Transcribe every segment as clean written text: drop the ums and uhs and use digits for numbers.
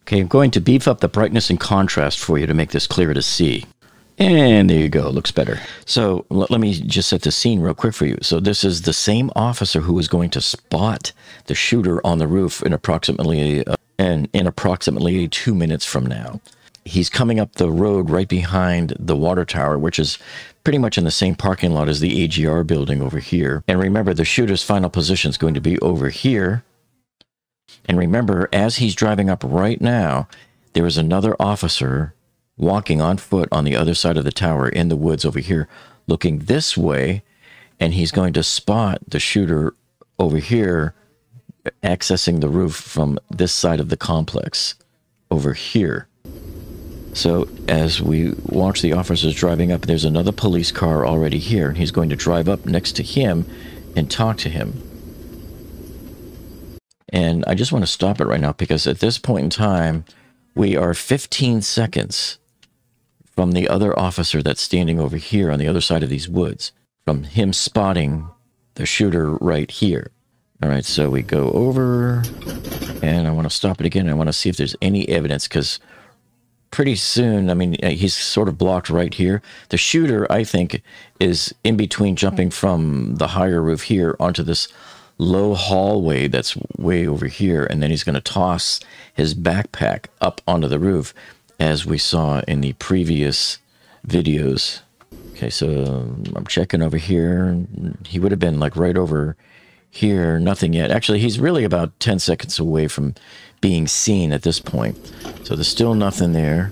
Okay, I'm going to beef up the brightness and contrast for you to make this clearer to see. And there you go, looks better. So let me just set the scene real quick for you. So this is the same officer who is going to spot the shooter on the roof in approximately 2 minutes from now. He's coming up the road right behind the water tower, which is pretty much in the same parking lot as the AGR building over here. And remember, the shooter's final position is going to be over here. And remember, as he's driving up right now, there is another officer walking on foot on the other side of the tower in the woods over here, looking this way, and he's going to spot the shooter over here accessing the roof from this side of the complex over here. So as we watch the officers driving up, there's another police car already here, and he's going to drive up next to him and talk to him. And I just want to stop it right now because at this point in time, we are 15 seconds from the other officer that's standing over here on the other side of these woods, from him spotting the shooter right here. All right, so we go over, and I want to stop it again. I want to see if there's any evidence, because pretty soon, I mean, he's sort of blocked right here. The shooter, I think, is in between jumping from the higher roof here onto this low hallway that's way over here, and then he's going to toss his backpack up onto the roof, as we saw in the previous videos. Okay, so I'm checking over here. He would have been like right over here, nothing yet. Actually, he's really about 10 seconds away from being seen at this point. So there's still nothing there.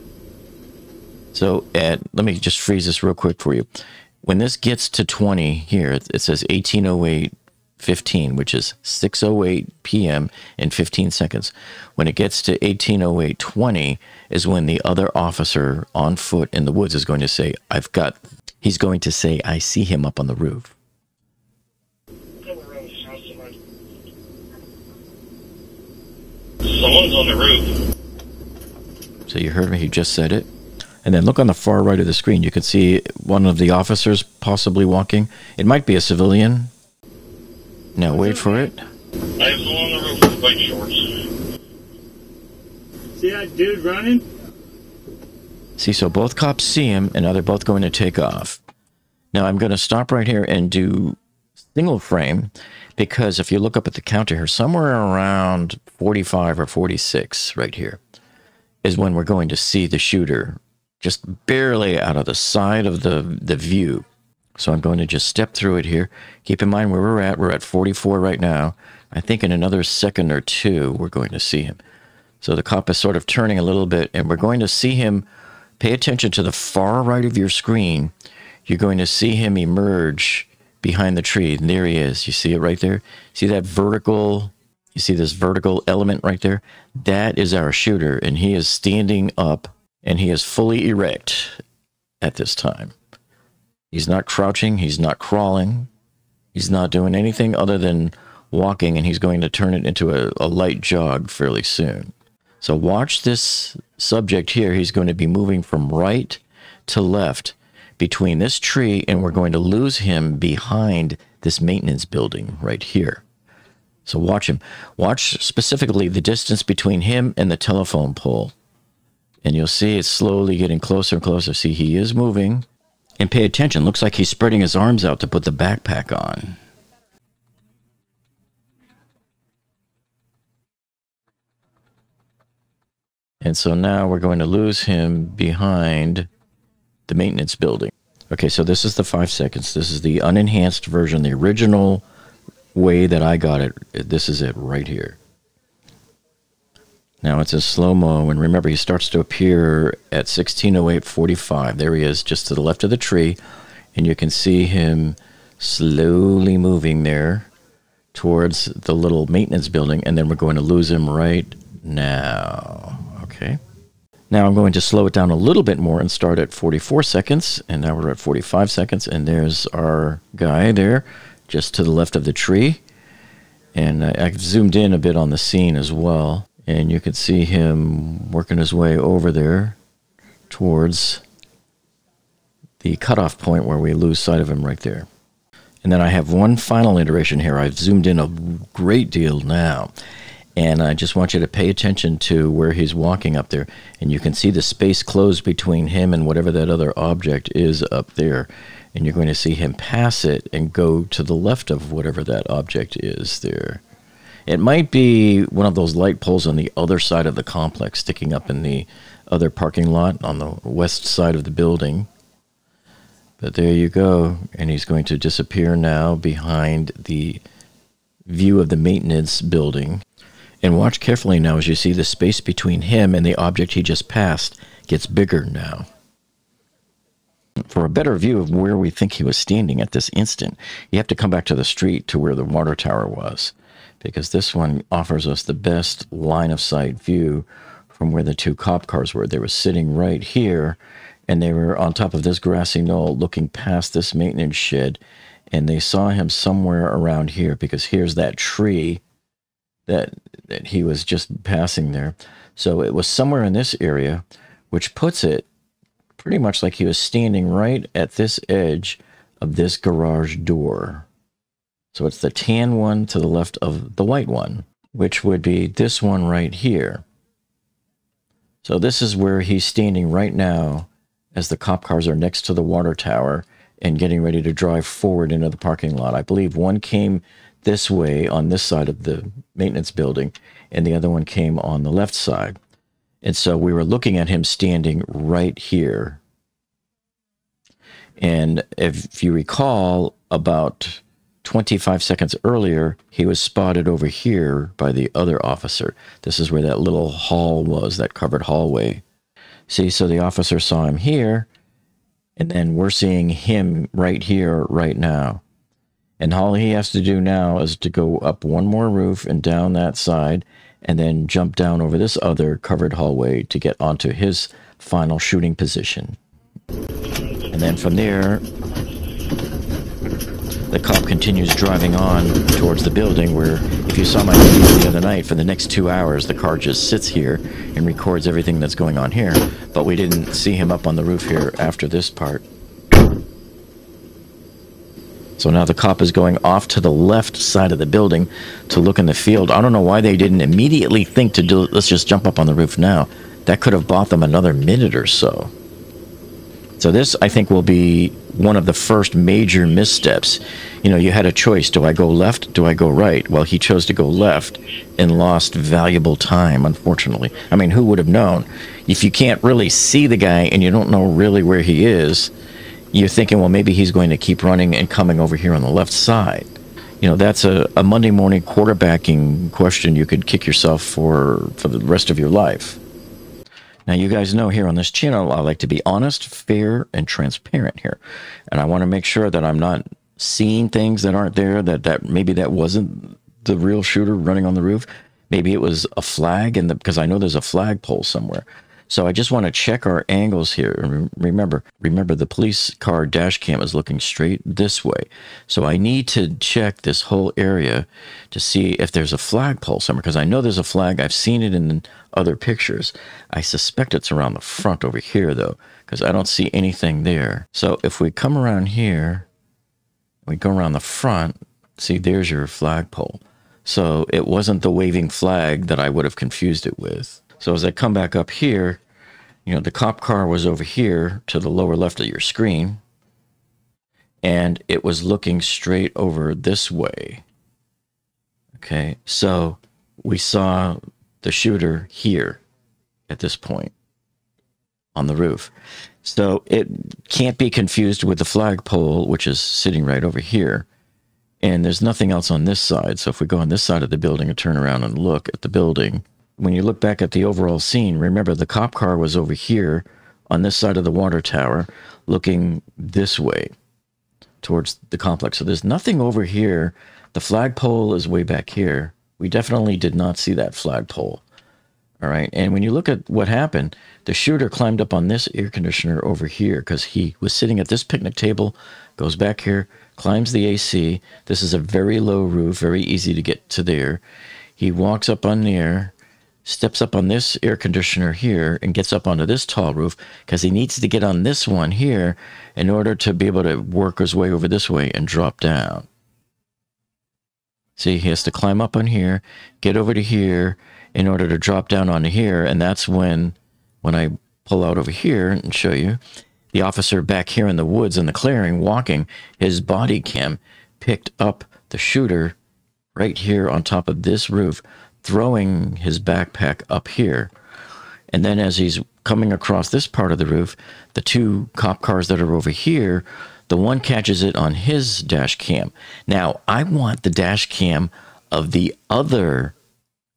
So let me just freeze this real quick for you. When this gets to 20 here, it says 18:08:15, which is 6:08 p.m. and 15 seconds. When it gets to 18:08:20 is when the other officer on foot in the woods is going to say, he's going to say, I see him up on the roof. Someone's on the roof. So you heard me, he just said it. And then look on the far right of the screen. You can see one of the officers possibly walking. It might be a civilian. Now wait for it. I have someone on the roof with white shorts. See that dude running? See, so both cops see him, and now they're both going to take off. Now I'm going to stop right here and do single frame, because if you look up at the counter here, somewhere around 45 or 46 right here is when we're going to see the shooter just barely out of the side of the view. So I'm going to just step through it here. Keep in mind where we're at. We're at 44 right now. I think in another second or two, we're going to see him. So the cop is sort of turning a little bit, and we're going to see him. Pay attention to the far right of your screen. You're going to see him emerge behind the tree. And there he is. You see it right there? See that vertical? You see this vertical element right there? That is our shooter, and he is standing up, and he is fully erect at this time. He's not crouching. He's not crawling. He's not doing anything other than walking, and he's going to turn it into a light jog fairly soon. So watch this subject here. He's going to be moving from right to left between this tree, and we're going to lose him behind this maintenance building right here. So watch him. Watch specifically the distance between him and the telephone pole. And you'll see it's slowly getting closer and closer. See, he is moving. And pay attention. Looks like he's spreading his arms out to put the backpack on. And so now we're going to lose him behind the maintenance building. Okay, so this is the 5 seconds. This is the unenhanced version, the original way that I got it. This is it right here. Now it's in slow-mo, and remember, he starts to appear at 16:08:45. There he is, just to the left of the tree, and you can see him slowly moving there towards the little maintenance building, and then we're going to lose him right now. Okay. Now I'm going to slow it down a little bit more and start at 44 seconds, and now we're at 45 seconds, and there's our guy there, just to the left of the tree. And I've zoomed in a bit on the scene as well, and you can see him working his way over there towards the cutoff point where we lose sight of him right there. And then I have one final iteration here. I've zoomed in a great deal now. And I just want you to pay attention to where he's walking up there. And you can see the space closed between him and whatever that other object is up there. And you're going to see him pass it and go to the left of whatever that object is there. It might be one of those light poles on the other side of the complex, sticking up in the other parking lot on the west side of the building. But there you go. And he's going to disappear now behind the view of the maintenance building. And watch carefully now as you see the space between him and the object he just passed gets bigger now. For a better view of where we think he was standing at this instant, you have to come back to the street to where the water tower was, because this one offers us the best line of sight view from where the two cop cars were. They were sitting right here, and they were on top of this grassy knoll looking past this maintenance shed, and they saw him somewhere around here, because here's that tree that he was just passing there. So it was somewhere in this area, which puts it pretty much like he was standing right at this edge of this garage door. So it's the tan one to the left of the white one, which would be this one right here. So this is where he's standing right now as the cop cars are next to the water tower and getting ready to drive forward into the parking lot. I believe one came this way on this side of the maintenance building, and the other one came on the left side. And so we were looking at him standing right here. And if you recall, about 25 seconds earlier, he was spotted over here by the other officer. This is where that little hall was, that covered hallway. See, so the officer saw him here, and then we're seeing him right here, right now. And all he has to do now is to go up one more roof and down that side, and then jump down over this other covered hallway to get onto his final shooting position. And then from there, the cop continues driving on towards the building, where, if you saw my video the other night, for the next 2 hours, the car just sits here and records everything that's going on here. But we didn't see him up on the roof here after this part. So now the cop is going off to the left side of the building to look in the field. I don't know why they didn't immediately think to do, let's just jump up on the roof now. That could have bought them another minute or so. So this, I think, will be one of the first major missteps. You know, you had a choice. Do I go left? Do I go right? Well, he chose to go left and lost valuable time, unfortunately. I mean, who would have known? If you can't really see the guy and you don't know really where he is, you're thinking, well, maybe he's going to keep running and coming over here on the left side. You know, that's a Monday morning quarterbacking question you could kick yourself for the rest of your life. Now, you guys know here on this channel, I like to be honest, fair, and transparent here. And I want to make sure that I'm not seeing things that aren't there, that maybe that wasn't the real shooter running on the roof. Maybe it was a flag, because I know there's a flagpole somewhere. So I just want to check our angles here. Remember, the police car dash cam is looking straight this way. So I need to check this whole area to see if there's a flagpole somewhere, because I know there's a flag. I've seen it in other pictures. I suspect it's around the front over here, though, because I don't see anything there. So if we come around here, we go around the front, see, there's your flagpole. So it wasn't the waving flag that I would have confused it with. So as I come back up here, you know, the cop car was over here to the lower left of your screen, and it was looking straight over this way. Okay, so we saw the shooter here at this point on the roof. So it can't be confused with the flagpole, which is sitting right over here. And there's nothing else on this side. So if we go on this side of the building and turn around and look at the building, when you look back at the overall scene, remember the cop car was over here on this side of the water tower looking this way towards the complex. So there's nothing over here. The flagpole is way back here. We definitely did not see that flagpole. All right. And when you look at what happened, the shooter climbed up on this air conditioner over here because he was sitting at this picnic table, goes back here, climbs the AC. This is a very low roof, very easy to get to there. He walks up on there, steps up on this air conditioner here, and gets up onto this tall roof because he needs to get on this one here in order to be able to work his way over this way and drop down. See, he has to climb up on here, get over to here in order to drop down onto here. And that's when I pull out over here and show you, the officer back here in the woods in the clearing walking, his body cam picked up the shooter right here on top of this roof, throwing his backpack up here. And then as he's coming across this part of the roof, the two cop cars that are over here, the one catches it on his dash cam. Now, I want the dash cam of the other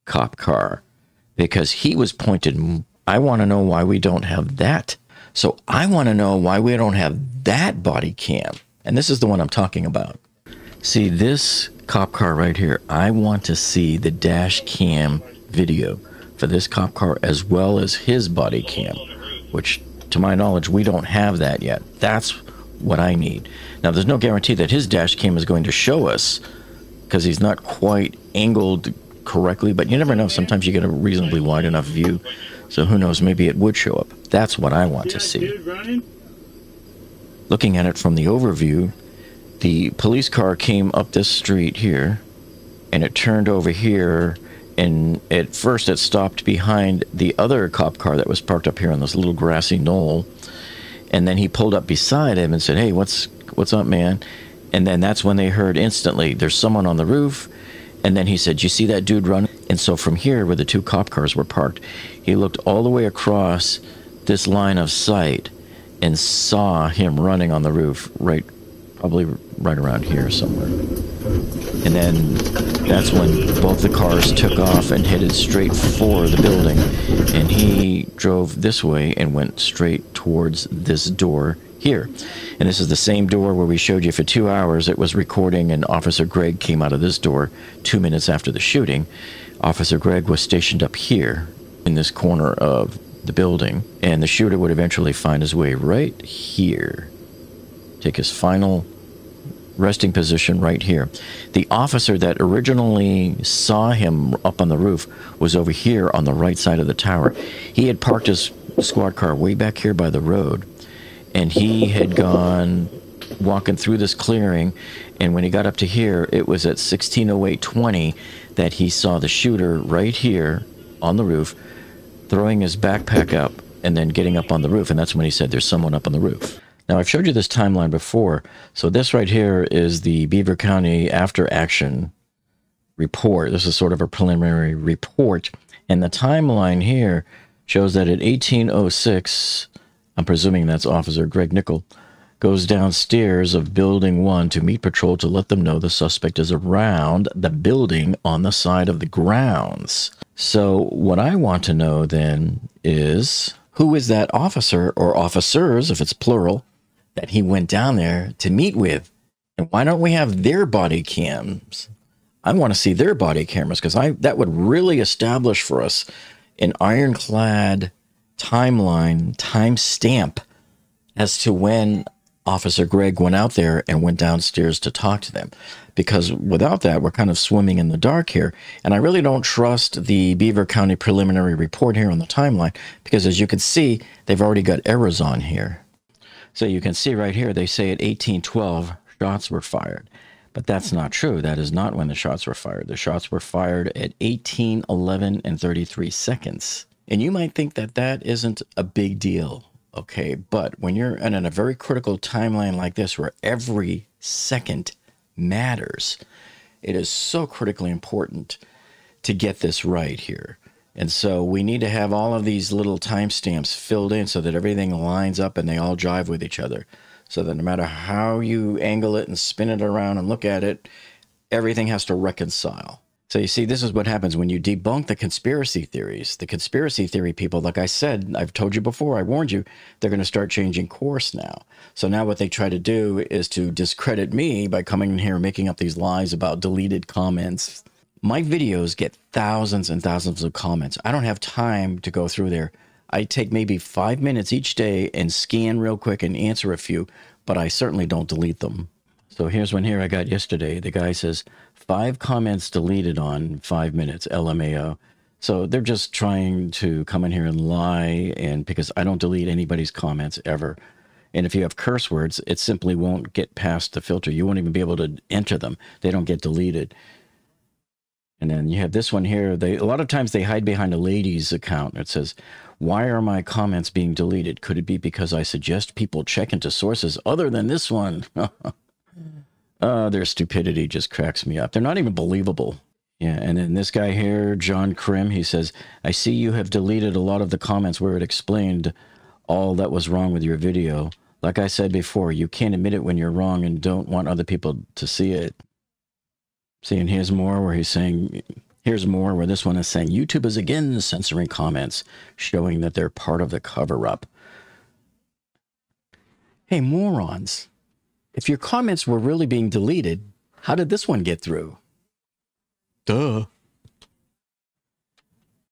cop car because he was pointed. I want to know why we don't have that. So I want to know why we don't have that body cam. And this is the one I'm talking about. See, this cop car right here, I want to see the dash cam video for this cop car as well as his body cam, which to my knowledge, we don't have that yet. That's what I need. Now, there's no guarantee that his dash cam is going to show us because he's not quite angled correctly, but you never know. Sometimes you get a reasonably wide enough view. So who knows, maybe it would show up. That's what I want to see. Looking at it from the overview, the police car came up this street here, and it turned over here, and at first it stopped behind the other cop car that was parked up here on this little grassy knoll, and then he pulled up beside him and said, "Hey, what's up, man?" And then that's when they heard instantly, "There's someone on the roof." And then he said, "You see that dude running?" And so from here, where the two cop cars were parked, he looked all the way across this line of sight and saw him running on the roof, probably right around here somewhere. And then that's when both the cars took off and headed straight for the building. And he drove this way and went straight towards this door here. And this is the same door where we showed you for 2 hours it was recording, and Officer Greg came out of this door 2 minutes after the shooting. Officer Greg was stationed up here in this corner of the building, and the shooter would eventually find his way right here. Take his final resting position right here. The officer that originally saw him up on the roof was over here on the right side of the tower. He had parked his squad car way back here by the road, and he had gone walking through this clearing, and when he got up to here, it was at 16:08:20 that he saw the shooter right here on the roof throwing his backpack up and then getting up on the roof, and that's when he said there's someone up on the roof. Now, I've showed you this timeline before, so this right here is the Beaver County after action report. This is sort of a preliminary report, and the timeline here shows that at 18:06, I'm presuming that's Officer Greg Nickel, goes downstairs of Building 1 to meet patrol to let them know the suspect is around the building on the side of the grounds. So what I want to know then is, who is that officer or officers, if it's plural, that he went down there to meet with? And why don't we have their body cams? I want to see their body cameras, because that would really establish for us an ironclad timeline, timestamp as to when Officer Greg went out there and went downstairs to talk to them. Because without that, we're kind of swimming in the dark here. And I really don't trust the Beaver County preliminary report here on the timeline, because as you can see, they've already got errors on here. So you can see right here, they say at 18:12, shots were fired. But that's not true. That is not when the shots were fired. The shots were fired at 18:11 and 33 seconds. And you might think that that isn't a big deal, okay? But when you're in a very critical timeline like this, where every second matters, it is so critically important to get this right here. And so we need to have all of these little timestamps filled in so that everything lines up and they all jive with each other. So that no matter how you angle it and spin it around and look at it, everything has to reconcile. So you see, this is what happens when you debunk the conspiracy theories. The conspiracy theory people, like I said, I've told you before, I warned you, they're going to start changing course now. So now what they try to do is to discredit me by coming in here and making up these lies about deleted comments. My videos get thousands and thousands of comments. I don't have time to go through there. I take maybe 5 minutes each day and scan real quick and answer a few, but I certainly don't delete them. So here's one here I got yesterday. The guy says, 5 comments deleted on 5 minutes, LMAO. So they're just trying to come in here and lie, and because I don't delete anybody's comments ever. And if you have curse words, it simply won't get past the filter. You won't even be able to enter them. They don't get deleted. And then you have this one here. A lot of times they hide behind a lady's account. It says, why are my comments being deleted? Could it be because I suggest people check into sources other than this one? Their stupidity just cracks me up. They're not even believable. Yeah, and then this guy here, John Krim, he says, I see you have deleted a lot of the comments where it explained all that was wrong with your video. Like I said before, you can't admit it when you're wrong and don't want other people to see it. See, and here's more where he's saying, here's more where this one is saying, YouTube is again censoring comments, showing that they're part of the cover-up. Hey, morons. If your comments were really being deleted, how did this one get through? Duh.